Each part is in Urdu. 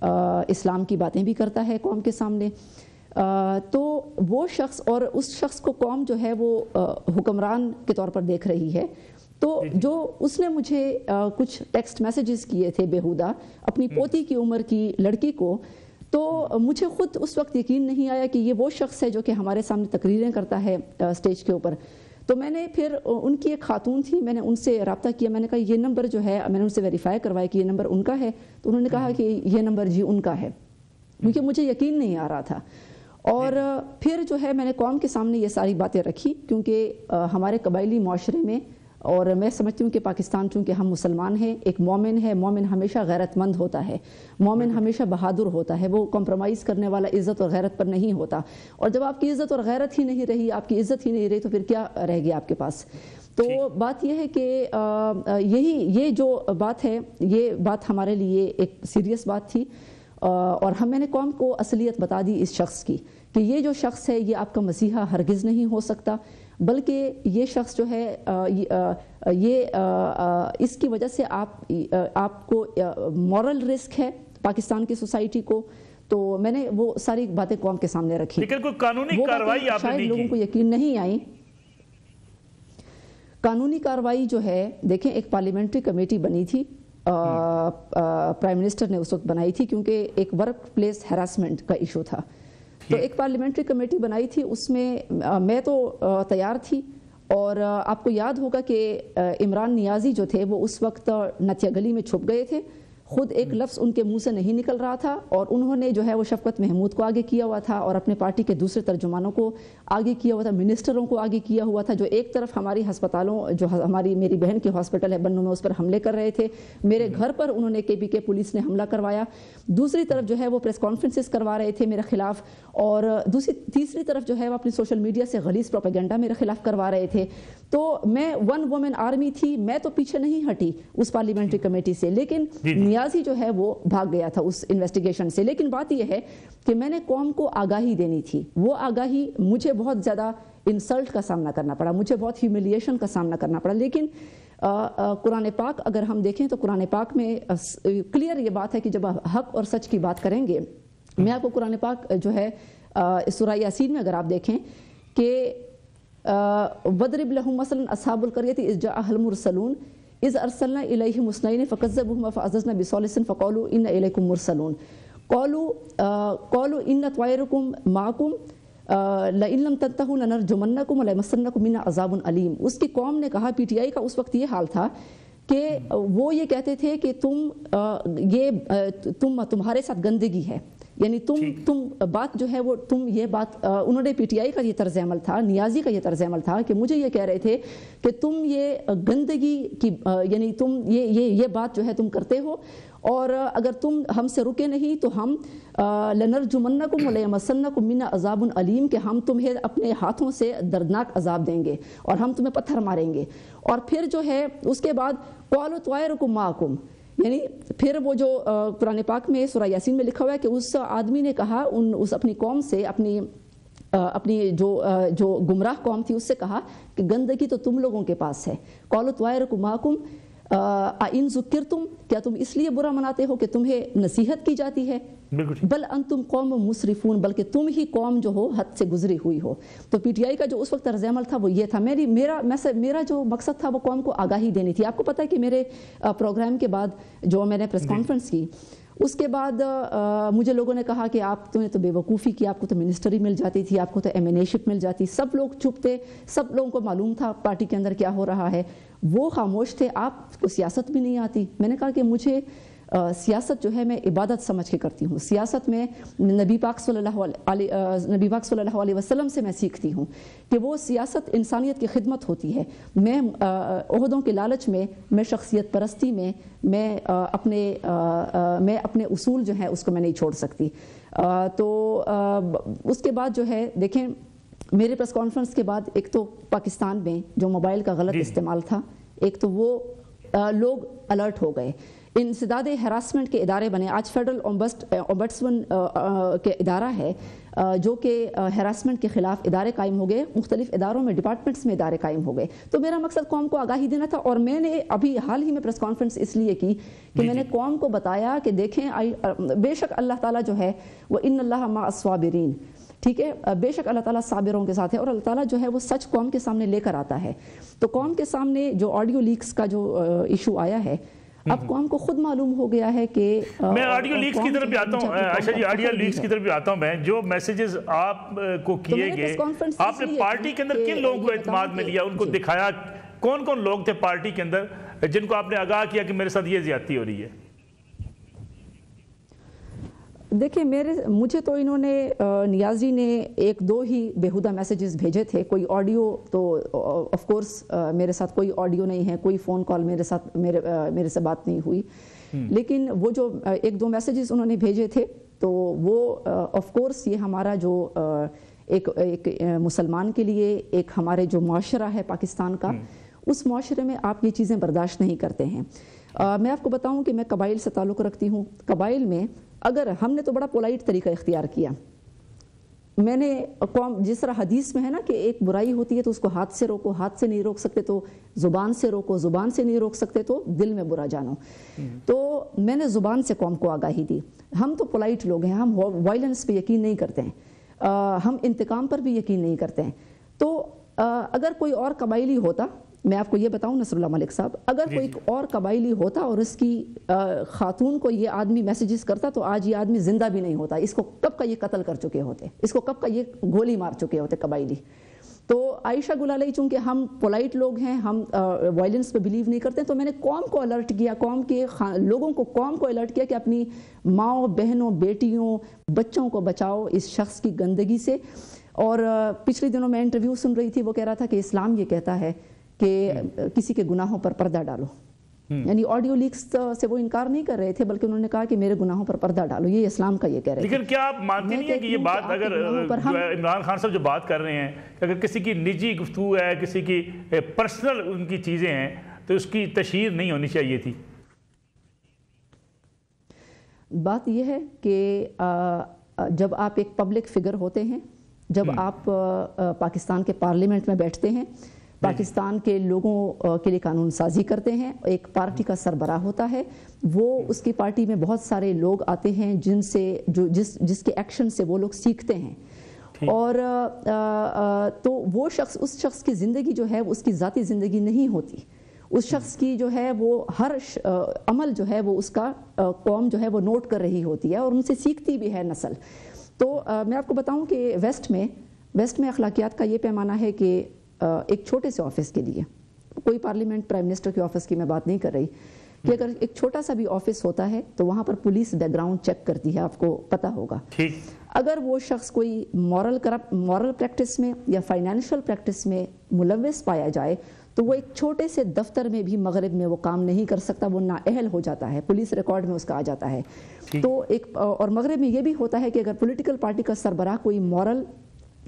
اسلام کی باتیں بھی کرتا ہے قوم کے سامنے، تو وہ شخص اور اس شخص کو قوم جو ہے وہ حکمران کے طور پر دیکھ رہی ہے، تو جو اس نے مجھے کچھ ٹیکسٹ میسیجز کیے تھے بیہودہ اپنی پوتی کی عمر کی لڑکی کو، تو مجھے خود اس وقت یقین نہیں آیا کہ یہ وہ شخص ہے جو کہ ہمارے سامنے تقریریں کرتا ہے اسٹیج کے اوپر۔ تو میں نے پھر ان کی ایک خاتون تھی، میں نے ان سے رابطہ کیا، میں نے کہا یہ نمبر جو ہے، میں نے ان سے ویریفائی کروایا کہ یہ نمبر ان کا ہے، تو انہوں نے کہا کہ یہ نمبر جی ان کا ہے، کیونکہ مجھے یقین نہیں آ رہا تھا۔ اور پھر جو ہے میں نے قوم کے سامنے یہ ساری باتیں رکھی، کیونکہ ہمارے قبائلی معاشرے میں، اور میں سمجھتی ہوں کہ پاکستان چونکہ ہم مسلمان ہیں، ایک مومن ہے، مومن ہمیشہ غیرت مند ہوتا ہے، مومن ہمیشہ بہادر ہوتا ہے، وہ کمپرومائز کرنے والا عزت اور غیرت پر نہیں ہوتا، اور جب آپ کی عزت اور غیرت ہی نہیں رہی، آپ کی عزت ہی نہیں رہی، تو پھر کیا رہ گیا آپ کے پاس؟ تو بات یہ ہے کہ یہ جو بات ہے، یہ بات ہمارے لیے ایک سیریس بات تھی، اور میں نے قوم کو اصلیت بتا دی اس شخص کی کہ یہ جو شخص ہے یہ آپ کا مسیحا ہرگز نہیں ہو سکتا، بلکہ یہ شخص جو ہے اس کی وجہ سے آپ کو مورل رسک ہے پاکستان کی سوسائٹی کو۔ تو میں نے وہ ساری باتیں قوم کے سامنے رکھی، لیکن کوئی قانونی کارروائی آپ نے شاید نہیں لوگوں کی؟ کو یقین نہیں آئی۔ قانونی کارروائی جو ہے، دیکھیں ایک پارلیمنٹری کمیٹی بنی تھی، پرائم منسٹر نے اس وقت بنائی تھی، کیونکہ ایک ورک پلیس ہراسمنٹ کا ایشو تھا، تو ایک پارلیمنٹری کمیٹی بنائی تھی، اس میں تو تیار تھی، اور آپ کو یاد ہوگا کہ عمران نیازی جو تھے وہ اس وقت نتیا گلی میں چھپ گئے تھے، خود ایک لفظ ان کے منہ سے نہیں نکل رہا تھا، اور انہوں نے جو ہے وہ شفقت محمود کو آگے کیا ہوا تھا، اور اپنے پارٹی کے دوسرے ترجمانوں کو آگے کیا ہوا تھا، منسٹروں کو آگے کیا ہوا تھا، جو ایک طرف ہماری ہسپتالوں، جو میری بہن کی ہاسپٹل ہے بنوں میں، اس پر حملے کر رہے تھے، میرے گھر پر انہوں نے KPK پولیس نے حملہ کروایا، دوسری طرف جو ہے وہ پریس کانفرنسز کروا رہے تھے میرے خلاف، اور تیسری طرف جو ہے وہ اپنی سوشل میڈیا سے غلیظ پروپیگنڈا میرے خلاف کروا رہے تھے۔ تو میں ون وومن آرمی تھی، میں تو پیچھے نہیں ہٹی اس پارلیمنٹری کمیٹی سے، لیکن نیازی جو ہے وہ بھاگ گیا تھا اس انویسٹیگیشن سے۔ لیکن بات یہ ہے کہ میں نے قوم کو آگاہی دینی تھی، وہ آگاہی مجھے بہت زیادہ انسلٹ کا سامنا کرنا پڑا، مجھے بہت ہیوملیشن کا سامنا کرنا پڑا، لیکن قرآن پاک اگر ہم دیکھیں تو قرآن پاک میں کلیئر یہ بات ہے کہ جب حق اور سچ کی بات کریں گے، میں آپ کو قرآن پاک جو ہے سورہ یاسین میں اگر آپ دیکھیں کہ وَضْرِبْ لَهُمْ مَثَلًا أَصْحَابُ الْقَرْيَةِ إِذْ جَاءَهَا الْمُرْسَلُونَ إِذْ أَرْسَلْنَا إِلَيْهِمُ اثْنَيْنِ فَكَذَّبُوهُمَا فَعَزَّزْنَا بِثَالِثٍ فَقَالُوا إِنَّا إِلَيْكُمْ مُرْسَلُونَ قَالُوا إِنَّ طَائِرَكُمْ مَعَكُمْ لَإِن لَمْ تَنْتَهُوا لَنَرْجُمَنَّكُمْ وَلَيَمَسَّنَّكُم مِّنَّا عَذَابٌ أَلِيمٌ۔ اس کی قوم نے کہا، PTI کا اس وقت یہ حال تھا کہ وہ یہ کہتے تھے کہ تمہارے ساتھ گندگی ہے، یعنی تم بات جو ہے وہ یہ بات انہوں نے PTI کا یہ طرز عمل تھا، نیازی کا یہ طرز عمل تھا کہ مجھے یہ کہہ رہے تھے کہ تم یہ گندگی کی یعنی تم یہ بات جو ہے تم کرتے ہو، اور اگر تم ہم سے رکے نہیں تو ہم لَنَرْجُمَنَّكُمْ وَلَيَمَسَّنَّكُم مِّنَّا عَذَابٌ أَلِيمٌ، کہ ہم تمہیں اپنے ہاتھوں سے دردناک عذاب دیں گے اور ہم تمہیں پتھر ماریں گے۔ اور پھر جو ہے اس کے بعد قَالُوا طَائِرُكُم مَعَكُمْ، یعنی پھر وہ جو قرآن پاک میں سورہ یاسین میں لکھا ہوا ہے کہ اس آدمی نے کہا اس اپنی قوم سے، اپنی جو گمراہ قوم تھی اس سے کہا کہ گندگی تو تم لوگوں کے پاس ہے۔ قَالُوا طَائِرُكُم مَعَكُمْ اَإِن ذُكِّرْتُم، کیا تم اس لیے برا مناتے ہو کہ تمہیں نصیحت کی جاتی ہے؟ بل انتم قوم مسرفون، بلکہ تم ہی قوم جو ہو حد سے گزری ہوئی ہو۔ تو PTI کا جو اس وقت طرز عمل تھا وہ یہ تھا، میرا جو مقصد تھا وہ قوم کو آگاہی دینی تھی۔ آپ کو پتہ ہے کہ میرے پروگرام کے بعد جو میں نے پریس کانفرنس کی، اس کے بعد مجھے لوگوں نے کہا کہ تمہیں تو بے وقوفی کی، آپ کو تو منسٹری مل جاتی تھی، آپ کو تو MNA شپ مل جاتی، سب لوگ چپ تھے، سب لوگوں کو معلوم تھا پارٹی کے اندر کیا ہو رہا ہے، وہ خاموش تھے، آپ کو سیاست بھی نہیں آتی۔ میں نے کہا کہ مجھے سیاست جو ہے میں عبادت سمجھ کے کرتی ہوں، سیاست میں نبی پاک صلی اللہ علیہ وسلم سے میں سیکھتی ہوں کہ وہ سیاست انسانیت کی خدمت ہوتی ہے۔ میں عہدوں کے لالچ میں شخصیت پرستی میں اپنے اصول جو ہیں اس کو میں نہیں چھوڑ سکتی۔ تو اس کے بعد جو ہے دیکھیں میرے پریس کانفرنس کے بعد ایک تو پاکستان میں جو موبائل کا غلط استعمال تھا، ایک تو وہ لوگ الرٹ ہو گئے، انسداد ہراسمنٹ کے ادارے بنے. آج فیڈرل اومبڈسمن کے ادارہ ہے جو کہ ہراسمنٹ کے خلاف ادارے قائم ہو گئے, مختلف اداروں میں ڈپارٹمنٹس میں ادارے قائم ہو گئے. تو میرا مقصد قوم کو آگاہی دینا تھا, اور میں نے ابھی حال ہی میں پریس کانفرنس اس لیے کی کہ میں نے قوم کو بتایا کہ دیکھیں بے شک اللہ تعالیٰ جو ہے وہ ان اللہ مع الصابرین, ٹھیک ہے, بے شک اللہ تعالیٰ صابروں کے ساتھ ہے, اور اللہ تعالیٰ جو ہے وہ سچ قوم کے سامنے لے کر آتا ہے. تو قوم کے سامنے جو آڈیو لیکس کا جو ایشو آیا ہے, اب قوم کو خود معلوم ہو گیا ہے کہ میں آڈیو لیکس کی طرف بھی آتا ہوں. عائشہ جی, آڈیو لیکس کی طرف بھی آتا ہوں. میں جو میسیجز آپ کو کیے گئے, آپ نے پارٹی کے اندر کن لوگوں کو اعتماد میں لیا, ان کو دکھایا, کون کون لوگ تھے پارٹی کے اندر جن کو آپ نے آگاہ کیا کہ میرے ساتھ یہ زیادتی ہو رہی ہے؟ دیکھیں مجھے تو انہوں نے, نیازی نے ایک دو ہی بیہودہ میسیجز بھیجے تھے. کوئی آڈیو تو آف کورس میرے ساتھ کوئی آڈیو نہیں ہے, کوئی فون کال میرے سے بات نہیں ہوئی, لیکن وہ جو ایک دو میسیجز انہوں نے بھیجے تھے تو وہ آف کورس یہ ہمارا جو ایک مسلمان کے لیے ایک ہمارے جو معاشرہ ہے پاکستان کا, اس معاشرے میں آپ یہ چیزیں برداشت نہیں کرتے ہیں. میں آپ کو بتاؤں کہ میں قبائل سے تعلق رکھتی ہوں. قبائل میں اگر ہم نے تو بڑا پولائٹ طریقہ اختیار کیا, میں نے جس طرح حدیث میں ہے نا کہ ایک برائی ہوتی ہے تو اس کو ہاتھ سے روکو, ہاتھ سے نہیں روک سکتے تو زبان سے روکو, زبان سے نہیں روک سکتے تو دل میں برا جانو. تو میں نے زبان سے قوم کو آگاہی دی. ہم تو پولائٹ لوگ ہیں, ہم وائلنس پہ یقین نہیں کرتے ہیں, ہم انتقام پر بھی یقین نہیں کرتے ہیں. تو اگر کوئی اور قبائلی ہوتا, میں آپ کو یہ بتاؤں نصر اللہ ملک صاحب, اگر کوئی اور قبائلی ہوتا اور اس کی خاتون کو یہ آدمی میسیجز کرتا تو آج یہ آدمی زندہ بھی نہیں ہوتا. اس کو کب کا یہ قتل کر چکے ہوتے, اس کو کب کا یہ گولی مار چکے ہوتے قبائلی. تو عائشہ گل علیہ چونکہ ہم پولائٹ لوگ ہیں, ہم وائلنس پہ بلیو نہیں کرتے, تو میں نے قوم کو الرٹ کیا, قوم کے لوگوں کو, قوم کو الرٹ کیا کہ اپنی ماؤں, بہنوں, بیٹیوں, بچوں کو بچاؤ اس شخص کی گندگی سے. اور پچھلے دنوں میں انٹرویو سن رہی تھی, وہ کہہ رہا تھا کہ اسلام یہ کہتا ہے کہ کسی کے گناہوں پر پردہ ڈالو. یعنی آڈیو لیکس سے وہ انکار نہیں کر رہے تھے, بلکہ انہوں نے کہا کہ میرے گناہوں پر پردہ ڈالو, یہ اسلام کا یہ کہہ رہے تھے. لیکن کیا آپ مانتی نہیں ہیں کہ یہ بات, اگر عمران خان صاحب جو بات کر رہے ہیں کہ اگر کسی کی نجی گفتگو ہے, کسی کی پرسنل ان کی چیزیں ہیں, تو اس کی تشہیر نہیں ہونی چاہیے تھی؟ بات یہ ہے کہ جب آپ ایک پبلک فگر ہوتے ہیں, جب آپ پاکستان کے پارلیمنٹ میں بیٹھتے ہیں, پاکستان کے لوگوں کے لیے قانون سازی کرتے ہیں, ایک پارٹی کا سربراہ ہوتا ہے, وہ اس کی پارٹی میں بہت سارے لوگ آتے ہیں جن سے جس کے ایکشن سے وہ لوگ سیکھتے ہیں, اور تو وہ شخص, اس شخص کی زندگی جو ہے اس کی ذاتی زندگی نہیں ہوتی. اس شخص کی جو ہے وہ ہر عمل جو ہے وہ اس کا قوم جو ہے وہ نوٹ کر رہی ہوتی ہے, اور ان سے سیکھتی بھی ہے نسل. تو میں آپ کو بتاؤں کہ ویسٹ میں اخلاقیات کا یہ پیمانہ ہے کہ ایک چھوٹے سے آفس کے لیے, کوئی پارلیمنٹ پرائم منسٹر کے آفس کی میں بات نہیں کر رہی, کہ اگر ایک چھوٹا سا بھی آفس ہوتا ہے تو وہاں پر پولیس بیک گراؤنڈ چیک کرتی ہے, آپ کو پتہ ہوگا. اگر وہ شخص کوئی مورل پریکٹس میں یا فائنینشیل پریکٹس میں ملوث پایا جائے تو وہ ایک چھوٹے سے دفتر میں بھی مغرب میں وہ کام نہیں کر سکتا, وہ نااہل ہو جاتا ہے, پولیس ریکارڈ میں اس کا آ جاتا ہے. تو اور مغرب میں یہ بھی ہوتا ہے کہ اگر پولیٹیکل پارٹی کا سربراہ کوئی مورل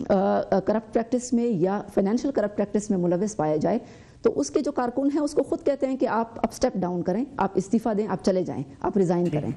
کرپٹ پریکٹس میں یا فائنینشیل کرپٹ پریکٹس میں ملوث پایا جائے تو اس کے جو کارکن ہیں اس کو خود کہتے ہیں کہ آپ اب سٹیپ ڈاؤن کریں, آپ استعفیٰ دیں, آپ چلے جائیں, آپ ریزائن کریں.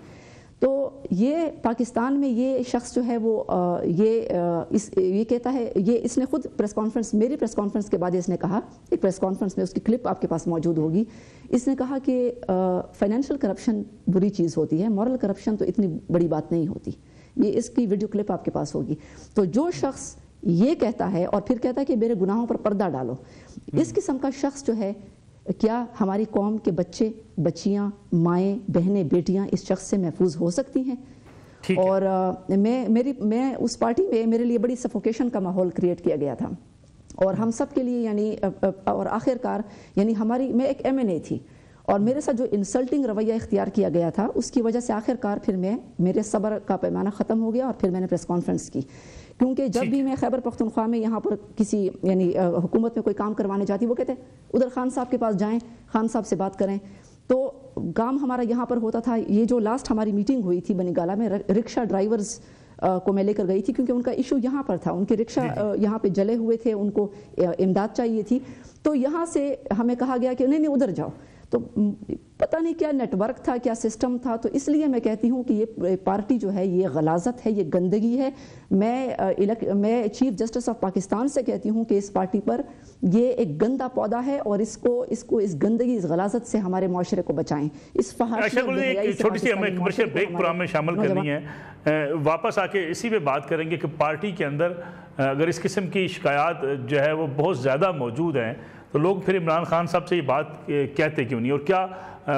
تو یہ پاکستان میں یہ شخص جو ہے وہ یہ کہتا ہے, یہ اس نے خود پریس کانفرنس, میری پریس کانفرنس کے بعد اس نے کہا, ایک پریس کانفرنس میں اس کی کلپ آپ کے پاس موجود ہوگی, اس نے کہا کہ فائنینشیل کرپشن بری چیز ہوتی ہے, مورل کرپشن تو اتنی بڑی بات نہیں ہوتی. یہ اس کی ویڈیو کلپ آپ کے پاس ہوگی. تو جو شخص یہ کہتا ہے اور پھر کہتا ہے کہ میرے گناہوں پر پردہ ڈالو, اس قسم کا شخص جو ہے, کیا ہماری قوم کے بچے, بچیاں, مائیں, بہنیں, بیٹیاں اس شخص سے محفوظ ہو سکتی ہیں؟ اور میں اس پارٹی میں میرے لیے بڑی سفوکیشن کا ماحول کریٹ کیا گیا تھا, اور ہم سب کے لیے یعنی اور آخر کار یعنی میں ایک MNA تھی, اور میرے ساتھ جو انسلٹنگ رویہ اختیار کیا گیا تھا اس کی وجہ سے آخر کار پھر میرے صبر کا پیمانہ ختم ہو گیا, اور پھر میں نے پریس کانفرنس کی. کیونکہ جب بھی میں خیبر پختونخوا میں یہاں پر کسی یعنی حکومت میں کوئی کام کروانے جاتی, وہ کہتے ادھر خان صاحب کے پاس جائیں, خان صاحب سے بات کریں. تو کام ہمارا یہاں پر ہوتا تھا. یہ جو لاسٹ ہماری میٹنگ ہوئی تھی بنی گالہ میں, رکشہ ڈرائیورز کو میں لے کر گئی تھی, کیونکہ ان کا ایشو یہاں پر تھا, ان کے رکشہ یہاں پہ جلے ہوئے تھے, ان کو امداد چاہیے تھی. تو یہاں سے ہمیں کہا گیا کہ نہیں ادھر جاؤ. تو پتہ نہیں کیا نیٹ ورک تھا، کیا سسٹم تھا. تو اس لیے میں کہتی ہوں کہ یہ پارٹی جو ہے یہ غلاظت ہے، یہ گندگی ہے. میں چیف جسٹس آف پاکستان سے کہتی ہوں کہ اس پارٹی پر یہ ایک گندا پودا ہے، اور اس کو اس گندگی، اس غلاظت سے ہمارے معاشرے کو بچائیں. اس فحاشی اور بے حیائی سے چھوٹی سی ہمیں کمرشل بریک پروگرام میں شامل کرنی ہے، واپس آ کے اسی پہ بات کریں گے کہ پارٹی کے اندر اگر اس قسم کی شکایات جو ہے وہ بہت زیادہ موجود ہیں تو لوگ پھر عمران خان صاحب سے یہ بات کہتے کیوں نہیں، اور کیا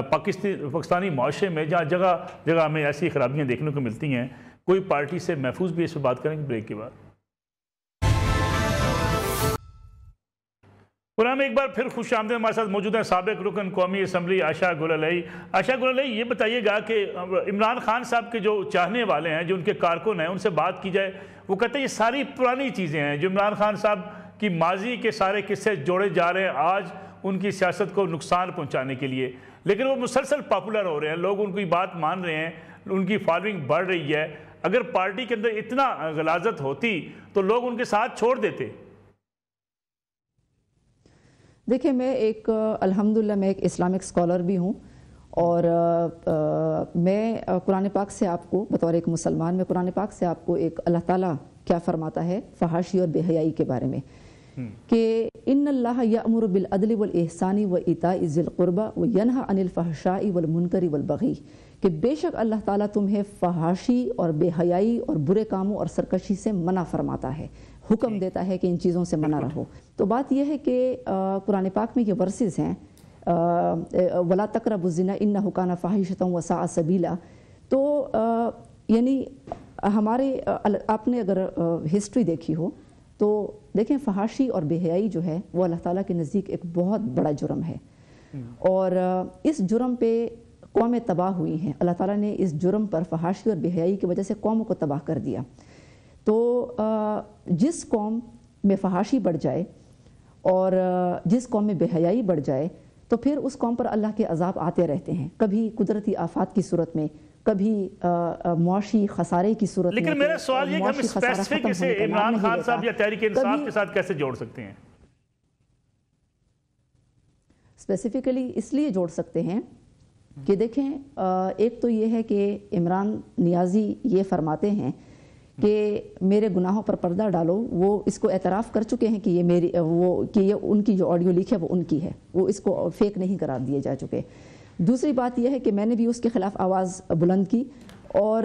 پاکستانی معاشرے میں جہاں جگہ جگہ ہمیں ایسی خرابیاں دیکھنے کو ملتی ہیں، کوئی پارٹی سے محفوظ بھی اس پہ بات کریں گے بریک کے بعد. پروگرام میں ایک بار پھر خوش آمدید. ہمارے ساتھ موجود ہیں سابق رکن قومی اسمبلی عائشہ گل علیہ. عائشہ گل علیہ، یہ بتائیے گا کہ عمران خان صاحب کے جو چاہنے والے ہیں، جو ان کے کارکن ہیں، ان سے بات کی جائے، وہ کہتے ہیں یہ ساری پرانی چیزیں ہیں جو عمران خان صاحب کی ماضی کے سارے قصے جوڑے جا رہے ہیں آج ان کی سیاست کو نقصان پہنچانے کے لیے، لیکن وہ مسلسل پاپولر ہو رہے ہیں، لوگ ان کی بات مان رہے ہیں، ان کی فالوئنگ بڑھ رہی ہے. اگر پارٹی کے اندر اتنا غلاظت ہوتی تو لوگ ان کے ساتھ چھوڑ دیتے. دیکھیں، میں الحمدللہ میں ایک اسلامک اسکالر بھی ہوں، اور میں قرآن پاک سے آپ کو بطور ایک مسلمان، میں قرآن پاک سے آپ کو ایک اللہ تعالیٰ کیا فرماتا ہے فحاشی اور بے حیائی کے بارے میں، کہ ان اللہ یأمر بالعدل والاحسان وایتاء ذی القربی وینہی عن الفحشاء والمنکر والبغی، کہ بے شک اللہ تعالیٰ تمہیں فحاشی اور بے حیائی اور برے کاموں اور سرکشی سے منع فرماتا ہے، حکم دیتا ہے کہ ان چیزوں سے منع رہو. تو بات یہ ہے کہ قرآن پاک میں یہ ورسز ہیں، وَلَا تَقْرَبُوا الزِّنَا إِنَّهُ كَانَ فَاحِشَةً وَسَاءَ سَبِيلًا. تو یعنی ہمارے آپ نے اگر ہسٹری دیکھی ہو تو دیکھیں فحاشی اور بے حیائی جو ہے وہ اللہ تعالیٰ کے نزدیک ایک بہت بڑا جرم ہے، اور اس جرم پہ قومیں تباہ ہوئی ہیں. اللہ تعالیٰ نے اس جرم پر، فحاشی اور بے حیائی کی وجہ سے قوموں کو تباہ کر دیا. تو جس قوم میں فحاشی بڑھ جائے اور جس قوم میں بے حیائی بڑھ جائے تو پھر اس قوم پر اللہ کے عذاب آتے رہتے ہیں، کبھی قدرتی آفات کی صورت میں، کبھی معاشی خسارے کی صورت میں. لیکن میرا سوال یہ کہ ہم اسپیسیفک اسے عمران خان صاحب یا تحریک انصاف کے ساتھ کیسے جوڑ سکتے ہیں؟ اسپیسیفکلی اس لیے جوڑ سکتے ہیں کہ دیکھیں، ایک تو یہ ہے کہ عمران نیازی یہ فرماتے ہیں کہ میرے گناہوں پر پردہ ڈالو. وہ اس کو اعتراف کر چکے ہیں کہ یہ میری کہ یہ ان کی جو آڈیو لیک ہے وہ ان کی ہے، وہ اس کو فیک نہیں قرار دیے جا چکے. دوسری بات یہ ہے کہ میں نے بھی اس کے خلاف آواز بلند کی، اور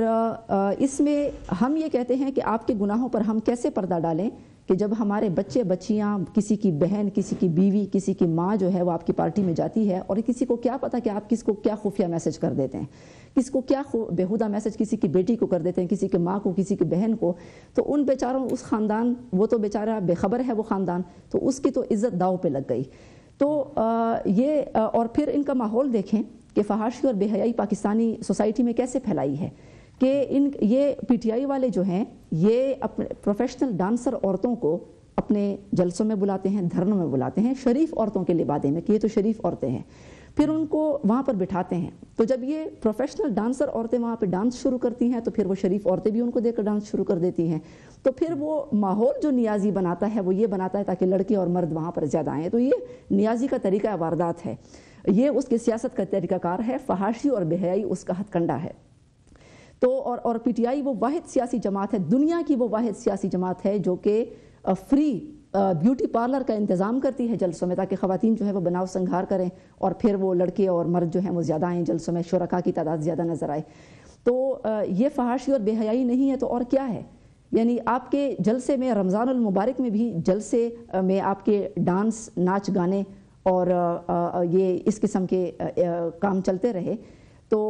اس میں ہم یہ کہتے ہیں کہ آپ کے گناہوں پر ہم کیسے پردہ ڈالیں کہ جب ہمارے بچے بچیاں، کسی کی بہن، کسی کی بیوی، کسی کی ماں جو ہے وہ آپ کی پارٹی میں جاتی ہے، اور کسی کو کیا پتہ کہ آپ کس کو کیا خفیہ میسج کر دیتے ہیں، کس کو کیا بیہودہ میسج کسی کی بیٹی کو کر دیتے ہیں، کسی کی ماں کو، کسی کی بہن کو. تو ان بیچاروں، اس خاندان، وہ تو بیچارہ بے خبر ہے وہ خاندان، تو اس کی تو عزت داؤ پہ لگ گئی. تو یہ اور پھر ان کا ماحول دیکھیں کہ فحاشی اور بے حیائی پاکستانی سوسائٹی میں کیسے پھیلائی ہے، کہ یہ پی ٹی آئی والے جو ہیں یہ اپنے پروفیشنل ڈانسر عورتوں کو اپنے جلسوں میں بلاتے ہیں، دھرنوں میں بلاتے ہیں، شریف عورتوں کے لبادے میں کہ یہ تو شریف عورتیں ہیں، پھر ان کو وہاں پر بٹھاتے ہیں. تو جب یہ پروفیشنل ڈانسر عورتیں وہاں پہ ڈانس شروع کرتی ہیں تو پھر وہ شریف عورتیں بھی ان کو دیکھ کر ڈانس شروع کر دیتی ہیں. تو پھر وہ ماحول جو نیازی بناتا ہے وہ یہ بناتا ہے تاکہ لڑکے اور مرد وہاں پر زیادہ آئیں. تو یہ نیازی کا طریقہ واردات ہے، یہ اس کی سیاست کا طریقہ کار ہے. فحاشی اور بے حیائی اس کا ہتھ کنڈا ہے. تو اور پی ٹی آئی وہ واحد سیاسی جماعت ہے، دنیا کی وہ واحد سیاسی جماعت ہے جو کہ فری بیوٹی پارلر کا انتظام کرتی ہے جلسوں میں، تاکہ خواتین جو ہے وہ بناؤ سنگھار کریں اور پھر وہ لڑکے اور مرد جو ہیں وہ زیادہ آئیں جلسوں میں، شرکاء کی تعداد زیادہ نظر آئے. تو یہ فحاشی اور بے حیائی نہیں ہے تو اور کیا ہے؟ یعنی آپ کے جلسے میں، رمضان المبارک میں بھی جلسے میں آپ کے ڈانس، ناچ گانے اور یہ اس قسم کے کام چلتے رہے تو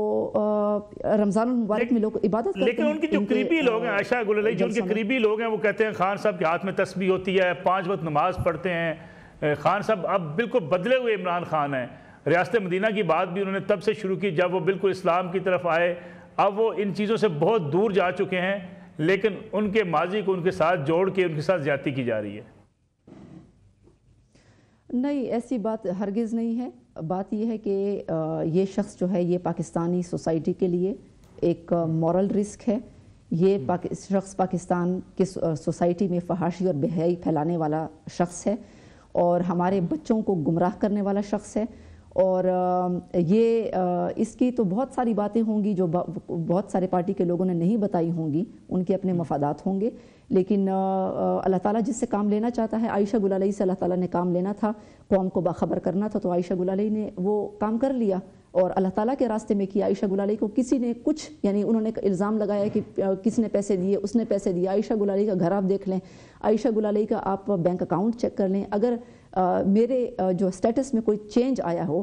رمضان المبارک میں لوگ عبادت کرتے ہیں. لیکن ان کی جو قریبی لوگ ہیں عائشہ گل علیہ، جو ان کے قریبی لوگ ہیں وہ کہتے ہیں خان صاحب کے ہاتھ میں تسبیح ہوتی ہے، 5 وقت نماز پڑھتے ہیں، خان صاحب اب بالکل بدلے ہوئے عمران خان ہیں. ریاست مدینہ کی بات بھی انہوں نے تب سے شروع کی جب وہ بالکل اسلام کی طرف آئے. اب وہ ان چیزوں سے بہت دور جا چکے ہیں، لیکن ان کے ماضی کو ان کے ساتھ جوڑ کے ان کے ساتھ زیادتی کی جا رہی ہے. نہیں، ایسی بات ہرگز نہیں ہے. بات یہ ہے کہ یہ شخص جو ہے یہ پاکستانی سوسائٹی کے لیے ایک مورل رسک ہے. یہ شخص پاکستان کے سوسائٹی میں فحاشی اور بے حیائی پھیلانے والا شخص ہے اور ہمارے بچوں کو گمراہ کرنے والا شخص ہے. اور یہ اس کی تو بہت ساری باتیں ہوں گی جو بہت سارے پارٹی کے لوگوں نے نہیں بتائی ہوں گی، ان کے اپنے مفادات ہوں گے، لیکن اللہ تعالیٰ جس سے کام لینا چاہتا ہے، عائشہ گل علیہ سے اللہ تعالیٰ نے کام لینا تھا، قوم کو باخبر کرنا تھا، تو عائشہ گل علیہ نے وہ کام کر لیا اور اللہ تعالیٰ کے راستے میں کیا۔ عائشہ گل علیہ کو کسی نے کچھ، یعنی انہوں نے الزام لگایا کہ کس نے پیسے دیے، اس نے پیسے دیے۔ عائشہ گل علیہ کا گھر آپ دیکھ لیں، عائشہ گل علیہ کا آپ بینک اکاؤنٹ چیک کر لیں، اگر میرے جو سٹیٹس میں کوئی چینج آیا ہو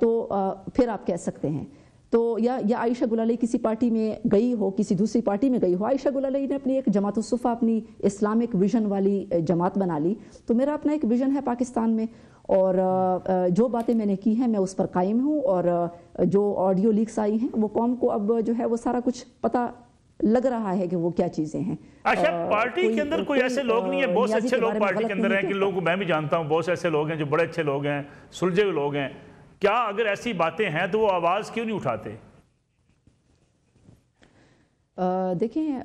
تو پھر آپ کہہ سکتے ہیں۔ تو یا عائشہ گل علیہ کسی پارٹی میں گئی ہو، کسی دوسری پارٹی میں گئی ہو، عائشہ گل علیہ نے اپنی ایک جماعت الصفا، اپنی اسلامک ویژن والی جماعت بنا لی، تو میرا اپنا ایک ویژن ہے پاکستان میں، اور جو باتیں میں نے کی ہیں میں اس پر قائم ہوں، اور جو آڈیو لیکس آئی ہیں وہ قوم کو اب جو ہے وہ سارا کچھ پتہ لگ رہا ہے کہ وہ کیا چیزیں ہیں۔ اچھا، پارٹی کے اندر کوئی ایسے لوگ نہیں ہیں، بہت اچھے لوگ پارٹی کے اندر ہیں کہ لوگ میں بھی جانتا ہوں، بہت سے ایسے لوگ ہیں جو بڑے اچھے لوگ ہیں، سلجھے ہوئے لوگ ہیں، کیا اگر ایسی باتیں ہیں تو وہ آواز کیوں نہیں اٹھاتے؟ دیکھیں،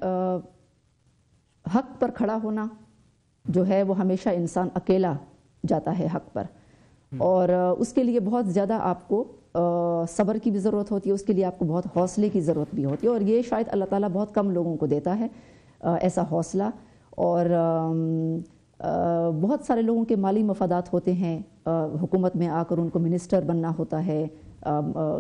حق پر کھڑا ہونا جو ہے وہ ہمیشہ انسان اکیلا جاتا ہے حق پر، اور اس کے لیے بہت زیادہ آپ کو صبر کی بھی ضرورت ہوتی ہے، اس کے لیے آپ کو بہت حوصلے کی ضرورت بھی ہوتی ہے، اور یہ شاید اللہ تعالیٰ بہت کم لوگوں کو دیتا ہے ایسا حوصلہ۔ اور بہت سارے لوگوں کے مالی مفادات ہوتے ہیں، حکومت میں آ کر ان کو منسٹر بننا ہوتا ہے،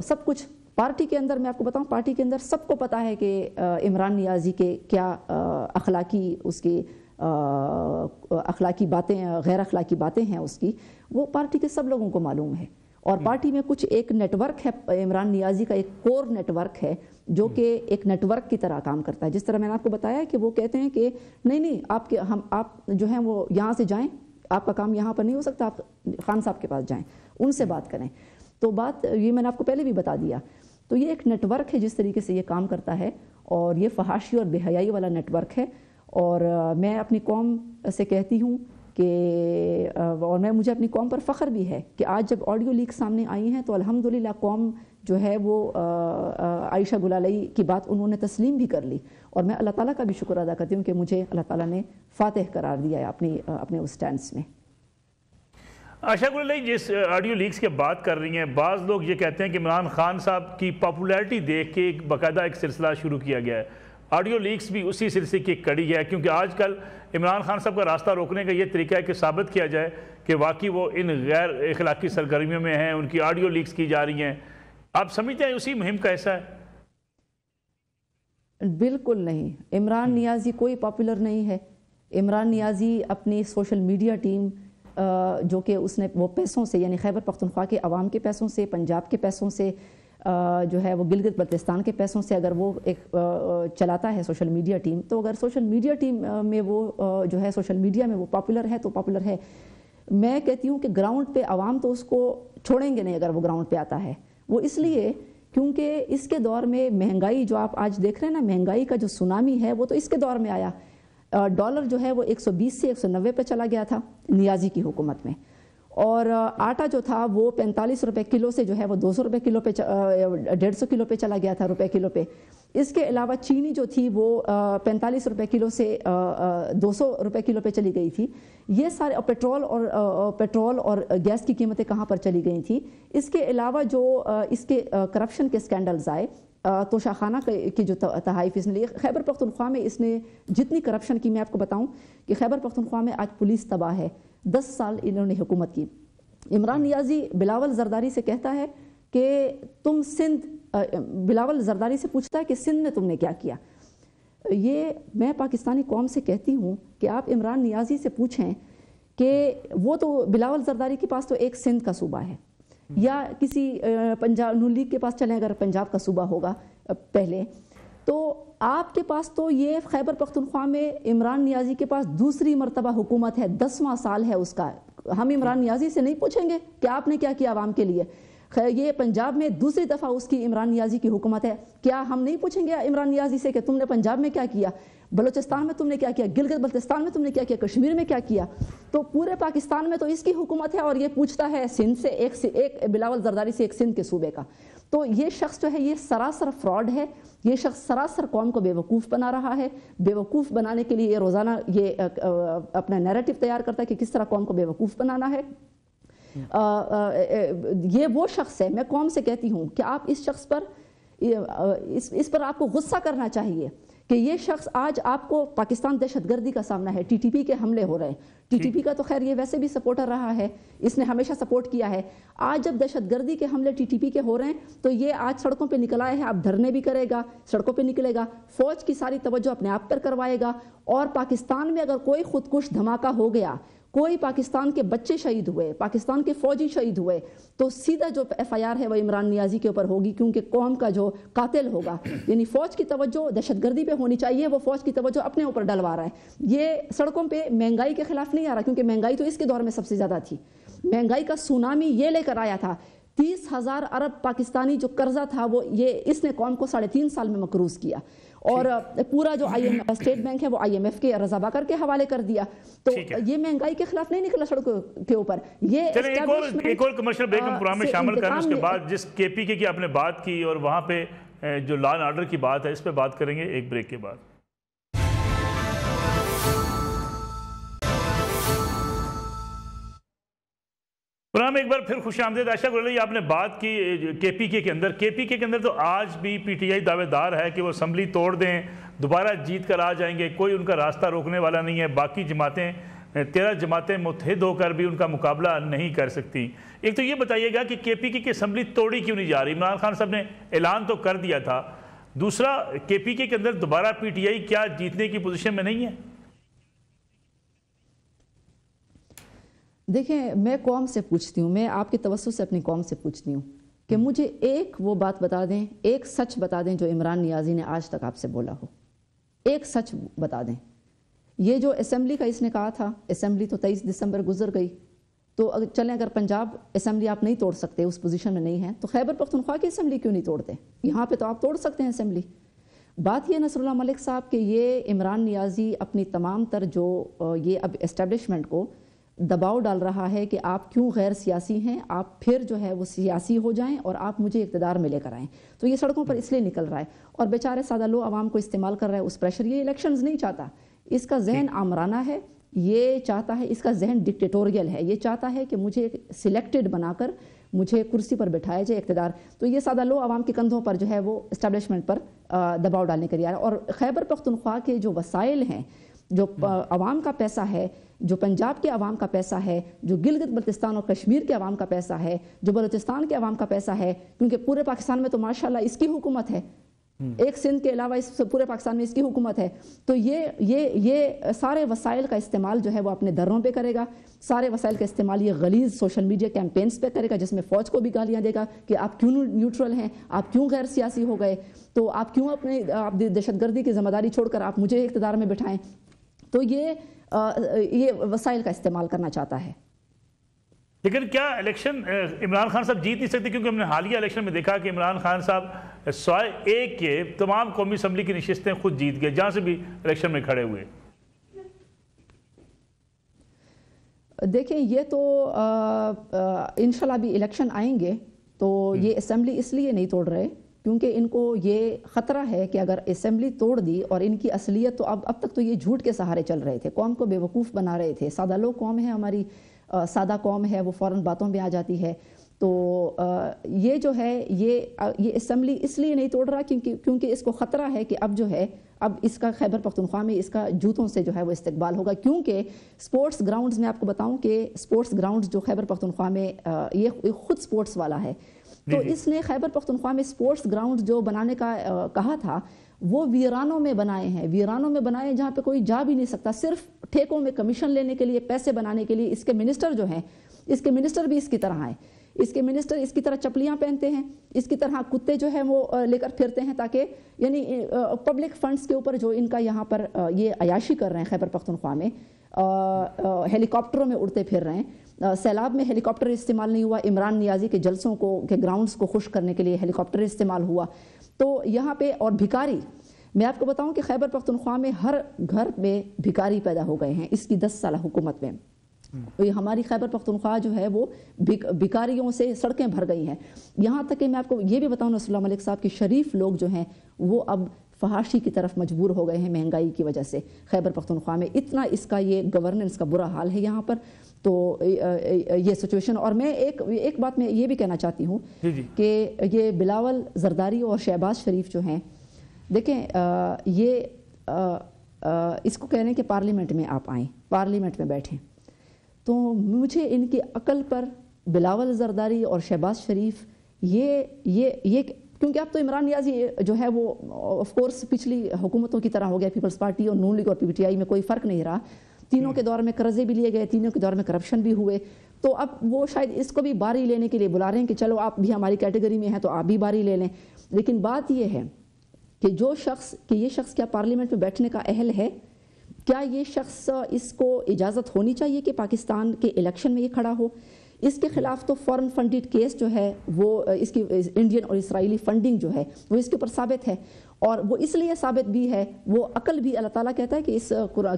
سب کچھ پارٹی کے اندر، میں آپ کو بتاؤں پارٹی کے اندر سب کو پتہ ہے کہ عمران نیازی کے کیا اخلاقی، اس کی اخلاقی باتیں، غیر اخلاقی باتیں ہیں اس کی، وہ پارٹی کے سب لوگوں کو معلوم ہے۔ اور پارٹی میں کچھ ایک نیٹ ورک ہے، عمران نیازی کا ایک کور نیٹ ورک ہے جو کہ ایک نیٹ ورک کی طرح کام کرتا ہے، جس طرح میں نے آپ کو بتایا کہ وہ کہتے ہیں کہ نہیں آپ جو ہیں وہ یہاں سے جائیں، آپ کا کام یہاں پر نہیں ہو سکتا، آپ خان صاحب کے پاس جائیں، ان سے بات کریں۔ تو بات یہ میں نے آپ کو پہلے بھی بتا دیا، تو یہ ایک نیٹ ورک ہے جس طریقے سے یہ کام کرتا ہے، اور یہ فحاشی اور بے حیائی والا نیٹ ورک ہے۔ اور میں اپنی قوم سے کہتی ہوں کہ، اور مجھے اپنی قوم پر فخر بھی ہے کہ آج جب آڈیو لیک سامنے آئی ہیں تو الحمدللہ قوم جو ہے وہ عائشہ گل علیہ کی بات انہوں نے تسلیم بھی کر لی، اور میں اللہ تعالیٰ کا بھی شکر ادا کرتی ہوں کہ مجھے اللہ تعالیٰ نے فاتح قرار دیا ہے اپنے اس سٹینڈز میں۔ عائشہ گل علیہ جس آڈیو لیکس کے بات کر رہی ہیں، بعض لوگ یہ کہتے ہیں کہ عمران خان صاحب کی پاپولیرٹی دیکھ کے باقاعدہ ایک سلسلہ شروع کیا گیا ہے، آڈیو لیکس بھی اسی سلسلے کی ایک کڑی ہے، کیونکہ آج کل عمران خان صاحب کا راستہ روکنے کا یہ طریقہ ہے کہ ثابت کیا جائے کہ واقعی وہ ان غیر اخلاقی سرگرمیوں میں ہیں، ان کی آڈیو لیکس کی جا رہی ہیں۔ آپ سمجھتے ہیں اسی مہم کا حصہ ہے؟ بالکل نہیں، عمران نیازی کوئی پاپولر نہیں ہے۔ عمران نیازی اپنی سوشل میڈیا ٹیم جو کہ اس نے وہ پیسوں سے، یعنی خیبر پختونخوا کے عوام کے پیسوں سے، پنجاب کے پیسوں سے، جو ہے وہ گلگت بلتستان کے پیسوں سے اگر وہ ایک چلاتا ہے سوشل میڈیا ٹیم، تو اگر سوشل میڈیا ٹیم میں وہ جو ہے سوشل میڈیا میں وہ پاپولر ہے تو پاپولر ہے۔ میں کہتی ہوں کہ گراؤنڈ پہ عوام تو اس کو چھوڑیں گے نہیں اگر وہ گراؤنڈ پہ آتا ہے، وہ اس لیے کیونکہ اس کے دور میں مہنگائی جو آپ آج دیکھ رہے ہیں نا، مہنگائی کا جو سونامی ہے وہ تو اس کے دور میں آیا۔ ڈالر جو ہے وہ 120 سے 190 پہ چلا گیا تھا نیازی کی حکومت میں، اور آٹا جو تھا وہ 45 روپے کلو سے جو ہے وہ 200 روپے کلو پہ 150 کلو پہ چلا گیا تھا، روپے کلو پہ۔ اس کے علاوہ چینی جو تھی وہ 45 روپے کلو سے 200 روپے کلو پہ چلی گئی تھی۔ یہ سارے پیٹرول اور گیس کی قیمتیں کہاں پر چلی گئی تھی۔ اس کے علاوہ جو اس کے کرپشن کے سکینڈلز آئے، توشہ خانہ کی جو تحائف اس نے لی، خیبر پختونخوا میں اس نے جتنی کرپشن کی، میں آپ کو بتاؤں کہ خیبر پختونخوا میں آج پولیس تباہ ہے، 10 سال انہوں نے حکومت کی۔ عمران نیازی بلاول زرداری سے کہتا ہے کہ تم بلاول زرداری سے پوچھتا ہے کہ سندھ میں تم نے کیا کیا۔ یہ میں پاکستانی قوم سے کہتی ہوں کہ آپ عمران نیازی سے پوچھیں کہ وہ تو بلاول زرداری کے پاس تو ایک سندھ کا صوبہ ہے، یا کسی پنجاب نون لیگ کے پاس چلیں اگر پنجاب کا صوبہ ہوگا پہلے، تو آپ کے پاس تو یہ خیبر پختونخوا میں عمران نیازی کے پاس دوسری مرتبہ حکومت ہے، 10واں سال ہے اس کا۔ ہم عمران نیازی سے نہیں پوچھیں گے کہ آپ نے کیا کیا عوام کے لیے؟ یہ پنجاب میں دوسری دفعہ اس کی عمران نیازی کی حکومت ہے، کیا ہم نہیں پوچھیں گے عمران نیازی سے کہ تم نے پنجاب میں کیا کیا، بلوچستان میں تم نے کیا کیا، گلگت بلتستان میں تم نے کیا کیا، کشمیر میں کیا کیا؟ تو پورے پاکستان میں تو اس کی حکومت ہے، اور یہ پوچھتا ہے سندھ سے، ایک بلاول زرداری سے ایک سندھ کے صوبے کا۔ تو یہ شخص جو ہے یہ سراسر فراڈ ہے، یہ شخص سراسر قوم کو بے وقوف بنا رہا ہے۔ بے وقوف بنانے کے لیے یہ روزانہ یہ اپنا نیریٹو تیار کرتا ہے کہ کس طرح قوم کو بے وقوف بنانا ہے۔ یہ وہ شخص ہے، میں قوم سے کہتی ہوں کہ آپ اس شخص پر اس پر آپ کو غصہ کرنا چاہیے کہ یہ شخص آج آپ کو پاکستان دہشت گردی کا سامنا ہے، ٹی ٹی پی کے حملے ہو رہے ہیں، ٹی ٹی پی کا تو خیر یہ ویسے بھی سپورٹر رہا ہے، اس نے ہمیشہ سپورٹ کیا ہے، آج جب دہشت گردی کے حملے ٹی ٹی پی کے ہو رہے ہیں تو یہ آج سڑکوں پہ نکل آئے ہیں، اب دھرنے بھی کرے گا، سڑکوں پہ نکلے گا، فوج کی ساری توجہ اپنے آپ پر کروائے گا، اور پاکستان میں اگر کوئی خودکش دھماکہ ہو گیا، کوئی پاکستان کے بچے شہید ہوئے، پاکستان کے فوجی شہید ہوئے، تو سیدھا جو ایف آئی آر ہے وہ عمران نیازی کے اوپر ہوگی، کیونکہ قوم کا جو قاتل ہوگا، یعنی فوج کی توجہ دہشت گردی پہ ہونی چاہیے، وہ فوج کی توجہ اپنے اوپر ڈلوا رہا ہے۔ یہ سڑکوں پہ مہنگائی کے خلاف نہیں آ رہا، کیونکہ مہنگائی تو اس کے دور میں سب سے زیادہ تھی، مہنگائی کا سونامی یہ لے کر آیا تھا، 30,000 ارب پاکستانی جو قرضہ تھا وہ یہ اس نے قوم کو 3.5 سال میں مقروض کیا، اور پورا جو اسٹیٹ بینک ہے وہ آئی ایم ایف کے رضا باکر کے حوالے کر دیا، تو یہ مہنگائی کے خلاف نہیں نکلا سڑکوں کے اوپر۔ یہ ایک اور کمرشل بریک ہم پروگرام میں شامل کریں، اس کے بعد جس کے پی کے کی آپ نے بات کی اور وہاں پہ جو لا اینڈ آرڈر کی بات ہے اس پہ بات کریں گے ایک بریک کے بعد۔ پروگرام ایک بار پھر خوش آمدید۔ عائشہ گلولی، آپ نے بات کی کے پی کے اندر، کے پی کے اندر تو آج بھی پی ٹی آئی دعوے دار ہے کہ وہ اسمبلی توڑ دیں، دوبارہ جیت کر آ جائیں گے، کوئی ان کا راستہ روکنے والا نہیں ہے، باقی جماعتیں 13 جماعتیں متحد ہو کر بھی ان کا مقابلہ نہیں کر سکتی۔ ایک تو یہ بتائیے گا کہ کے پی کی اسمبلی توڑی کیوں نہیں جا رہی؟ عمران خان صاحب نے اعلان تو کر دیا تھا، دوسرا کے پی کے اندر دوبارہ پی ٹی آئی کیا جیتنے کی پوزیشن میں نہیں ہے؟ دیکھیں، میں قوم سے پوچھتی ہوں، میں آپ کے توسط سے اپنی قوم سے پوچھتی ہوں کہ مجھے ایک وہ بات بتا دیں، ایک سچ بتا دیں جو عمران نیازی نے آج تک آپ سے بولا ہو، ایک سچ بتا دیں۔ یہ جو اسمبلی کا اس نے کہا تھا، اسمبلی تو 23 دسمبر گزر گئی، تو چلیں اگر پنجاب اسمبلی آپ نہیں توڑ سکتے، اس پوزیشن میں نہیں ہیں، تو خیبر پختونخوا کی اسمبلی کیوں نہیں توڑتے؟ یہاں پہ تو آپ توڑ سکتے ہیں اسمبلی۔ بات یہ نصر اللہ ملک صاحب کہ یہ عمران نیازی اپنی تمام تر جو یہ اب اسٹیبلشمنٹ کو دباؤ ڈال رہا ہے کہ آپ کیوں غیر سیاسی ہیں، آپ پھر جو ہے وہ سیاسی ہو جائیں اور آپ مجھے اقتدار میں لے کر آئیں، تو یہ سڑکوں پر اس لیے نکل رہا ہے اور بیچارے سادہ لو عوام کو استعمال کر رہا ہے اس پریشر۔ یہ الیکشنز نہیں چاہتا، اس کا ذہن آمرانہ ہے، یہ چاہتا ہے، اس کا ذہن ڈکٹیٹوریل ہے، یہ چاہتا ہے کہ مجھے سلیکٹڈ بنا کر مجھے کرسی پر بٹھایا جائے اقتدار، تو یہ سادہ لو عوام کے کندھوں پر جو ہے وہ اسٹیبلشمنٹ پر دباؤ ڈالنے کے لیے آ رہا ہے۔ اور خیبر پختونخوا کے جو وسائل ہیں، جو عوام کا پیسہ ہے، جو پنجاب کے عوام کا پیسہ ہے، جو گلگت بلتستان اور کشمیر کے عوام کا پیسہ ہے، جو بلوچستان کے عوام کا پیسہ ہے، کیونکہ پورے پاکستان میں تو ماشاءاللہ اس کی حکومت ہے، ایک سندھ کے علاوہ اس پورے پاکستان میں اس کی حکومت ہے، تو یہ سارے وسائل کا استعمال جو ہے وہ اپنے دروں پہ کرے گا، سارے وسائل کا استعمال یہ غلیظ سوشل میڈیا کیمپینز پہ کرے گا، جس میں فوج کو بھی گالیاں دے گا کہ آپ کیوں نیوٹرل ہیں، آپ کیوں غیر سیاسی ہو گئے، تو آپ کیوں اپنے دہشت گردی کی ذمہ داری چھوڑ کر آپ مجھے اقتدار میں بٹھائیں، تو یہ وسائل کا استعمال کرنا چاہتا ہے۔ لیکن کیا الیکشن عمران خان صاحب جیت نہیں سکتے؟ کیونکہ ہم نے حالیہ الیکشن میں دیکھا کہ عمران خان صاحب سوائے ایک کے تمام قومی اسمبلی کی نشستیں خود جیت گئے، جہاں سے بھی الیکشن میں کھڑے ہوئے۔ دیکھیں، یہ تو انشاءاللہ بھی الیکشن آئیں گے تو یہ اسمبلی اس لیے نہیں توڑ رہے کیونکہ ان کو یہ خطرہ ہے کہ اگر اسمبلی توڑ دی، اور ان کی اصلیت تو اب تک تو یہ جھوٹ کے سہارے چل رہے تھے، قوم کو بے وقوف بنا رہے تھے، سادہ لوگ قوم ہے ہماری، سادہ قوم ہے، وہ فوراً باتوں میں آ جاتی ہے، تو یہ جو ہے یہ اسمبلی اس لیے نہیں توڑ رہا کیونکہ اس کو خطرہ ہے کہ اب جو ہے اب اس کا خیبر پختونخوا میں اس کا جوتوں سے جو ہے وہ استقبال ہوگا، کیونکہ سپورٹس گراؤنڈز میں آپ کو بتاؤں کہ سپورٹس گراؤنڈز جو خیبر پختونخوا میں یہ خود سپورٹس والا ہے، تو اس نے خیبر پختونخوا میں سپورٹس گراؤنڈ جو بنانے کا کہا تھا وہ ویرانوں میں بنائے ہیں، ویرانوں میں بنائے جہاں پہ کوئی جا بھی نہیں سکتا، صرف ٹھیکوں میں کمیشن لینے کے لیے، پیسے بنانے کے لیے۔ اس کے منسٹر جو ہیں، اس کے منسٹر بھی اس کی طرح ہیں، اس کے منسٹر اس کی طرح چپلیاں پہنتے ہیں، اس کی طرح کتے جو ہیں وہ لے کر پھرتے ہیں، تاکہ یعنی پبلک فنڈز کے اوپر جو ان کا یہاں پر یہ عیاشی کر رہے ہیں خیبر پختونخوا میں، ہیلی کاپٹروں میں اڑتے پھر رہے ہیں۔ سیلاب میں ہیلی کاپٹر استعمال نہیں ہوا، عمران نیازی کے جلسوں کے گراؤنڈز کو خوش کرنے کے لیے ہیلی کاپٹر استعمال ہوا، تو یہاں پہ اور بھکاری، میں آپ کو بتاؤں کہ خیبر پختونخوا میں ہر گھر میں بھکاری پیدا ہو گئے ہیں اس کی 10 سالہ حکومت میں، تو یہ ہماری خیبر پختونخوا جو ہے وہ بھکاریوں سے سڑکیں بھر گئی ہیں، یہاں تک کہ میں آپ کو یہ بھی بتاؤں نصر اللہ ملک صاحب کی شریف لوگ جو ہیں وہ اب فحاشی کی طرف مجبور ہو گئے ہیں مہنگائی کی وجہ سے۔ خیبر پختونخوا میں اتنا اس کا یہ گورننس کا برا حال ہے یہاں پر تو یہ سچویشن. اور میں ایک بات میں یہ بھی کہنا چاہتی ہوں کہ یہ بلاول زرداری اور شہباز شریف جو ہیں، دیکھیں یہ اس کو کہنے کہ پارلیمنٹ میں آپ آئیں، پارلیمنٹ میں بیٹھیں، تو مجھے ان کی عقل پر بلاول زرداری اور شہباز شریف یہ کیونکہ اب تو عمران نیازی جو ہے وہ آف کورس پچھلی حکومتوں کی طرح ہو گیا، پیپلز پارٹی اور نون لیگ اور پی ٹی آئی میں کوئی فرق نہیں رہا، تینوں کے دور میں قرضے بھی لیے گئے، تینوں کے دور میں کرپشن بھی ہوئے، تو اب وہ شاید اس کو بھی باری لینے کے لیے بلا رہے ہیں کہ چلو آپ بھی ہماری کیٹیگری میں ہیں تو آپ بھی باری لے لیں. لیکن بات یہ ہے کہ یہ شخص کیا پارلیمنٹ میں بیٹھنے کا اہل ہے؟ کیا یہ شخص اس کو اجازت ہونی چاہیے کہ پاکستان کے الیکشن میں یہ کھڑا ہو؟ اس کے خلاف تو فورن فنڈڈ کیس جو ہے وہ اس کی انڈین اور اسرائیلی فنڈنگ جو ہے وہ اس کے اوپر ثابت ہے، اور وہ اس لیے ثابت بھی ہے، وہ عقل بھی اللہ تعالیٰ کہتا ہے کہ اس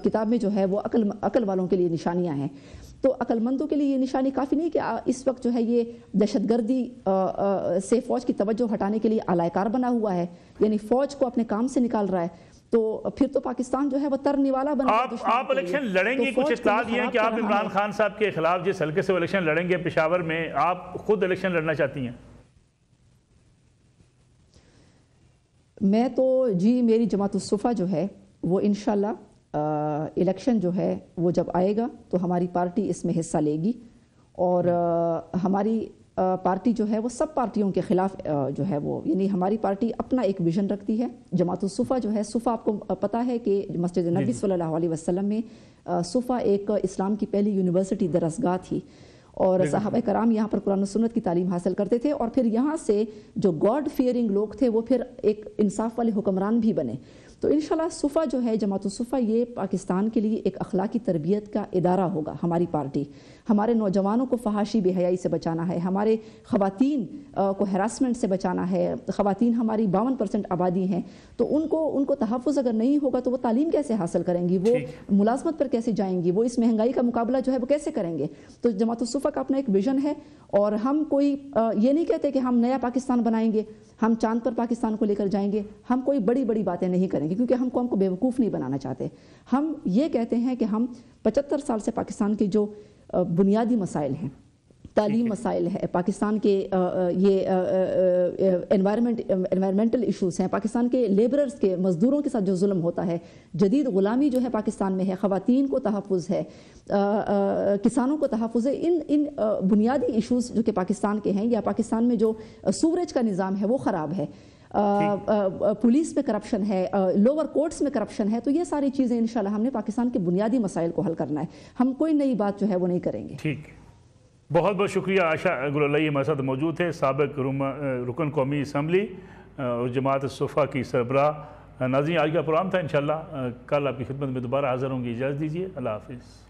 کتاب میں جو ہے وہ عقل والوں کے لیے نشانیاں ہیں. تو عقل مندوں کے لیے یہ نشانی کافی نہیں کہ اس وقت جو ہے یہ دہشت گردی سے فوج کی توجہ ہٹانے کے لیے اعلی کار بنا ہوا ہے، یعنی فوج کو اپنے کام سے نکال رہا ہے. تو پھر تو پاکستان جو ہے وہ ترنے والا بن گیا. آپ الیکشن لڑیں گے، کچھ اطلاعات یہ ہیں کہ آپ عمران خان صاحب کے خلاف جس حلقے سے وہ الیکشن لڑیں گے پشاور میں، آپ خود الیکشن لڑنا چاہتی ہیں؟ میں تو میری جماعت الصفا جو ہے وہ انشاءاللہ الیکشن جو ہے وہ جب آئے گا تو ہماری پارٹی اس میں حصہ لے گی، اور ہماری پارٹی جو ہے وہ سب پارٹیوں کے خلاف جو ہے وہ، یعنی ہماری پارٹی اپنا ایک ویژن رکھتی ہے. جماعت الصفا جو ہے، صفا آپ کو پتہ ہے کہ مسجد نبی صلی اللہ علیہ وسلم میں صفا ایک اسلام کی پہلی یونیورسٹی درسگاہ تھی، اور صحابہ کرام یہاں پر قرآن و سنت کی تعلیم حاصل کرتے تھے، اور پھر یہاں سے جو گاڈ فیئرنگ لوگ تھے وہ پھر ایک انصاف والے حکمران بھی بنے. تو انشاءاللہ صفا جو ہے، جماعت الصفا، یہ پاکستان کے لیے ایک اخلاقی تربیت کا ادارہ ہوگا. ہماری پارٹی ہمارے نوجوانوں کو فحاشی بے حیائی سے بچانا ہے، ہمارے خواتین کو ہراسمنٹ سے بچانا ہے. خواتین ہماری 52% آبادی ہیں، تو ان کو تحفظ اگر نہیں ہوگا تو وہ تعلیم کیسے حاصل کریں گی، وہ ملازمت پر کیسے جائیں گی، وہ اس مہنگائی کا مقابلہ جو ہے وہ کیسے کریں گے. تو جماعت الصفا کا اپنا ایک ویژن ہے، اور ہم کوئی یہ نہیں کہتے کہ ہم نیا پاکستان بنائیں گے، ہم چاند پر پاکستان کو لے کر جائیں گے، ہم کوئی بڑی باتیں نہیں کریں گے، کیونکہ ہم قوم کو بیوقوف نہیں بنانا چاہتے. ہم یہ کہتے ہیں کہ ہم 75 سال سے پاکستان کے جو بنیادی مسائل ہیں، تعلیم مسائل ہے، پاکستان کے یہ انوائرمنٹل ایشوز ہیں، پاکستان کے لیبررز کے مزدوروں کے ساتھ جو ظلم ہوتا ہے، جدید غلامی جو ہے پاکستان میں ہے، خواتین کو تحفظ ہے، کسانوں کو تحفظ ہے، ان بنیادی ایشوز جو کہ پاکستان کے ہیں، یا پاکستان میں جو سوریج کا نظام ہے وہ خراب ہے، پولیس میں کرپشن ہے، لوور کورٹس میں کرپشن ہے. تو یہ ساری چیزیں انشاءاللہ ہم نے پاکستان کے بنیادی مسائل کو حل کرنا ہے. ہم کوئی نئی بات جو ہے وہ نہیں کریں گے. ٹھیک، بہت بہت شکریہ. عائشہ گل اللہ ہمارے ساتھ موجود تھے، سابق رکن قومی اسمبلی اور جماعت الصفا کی سربراہ. ناظرین، آج کا پروگرام تھا، انشاءاللہ کل آپ کی خدمت میں دوبارہ حاضر ہوں گی. اجازت دیجیے، اللہ حافظ.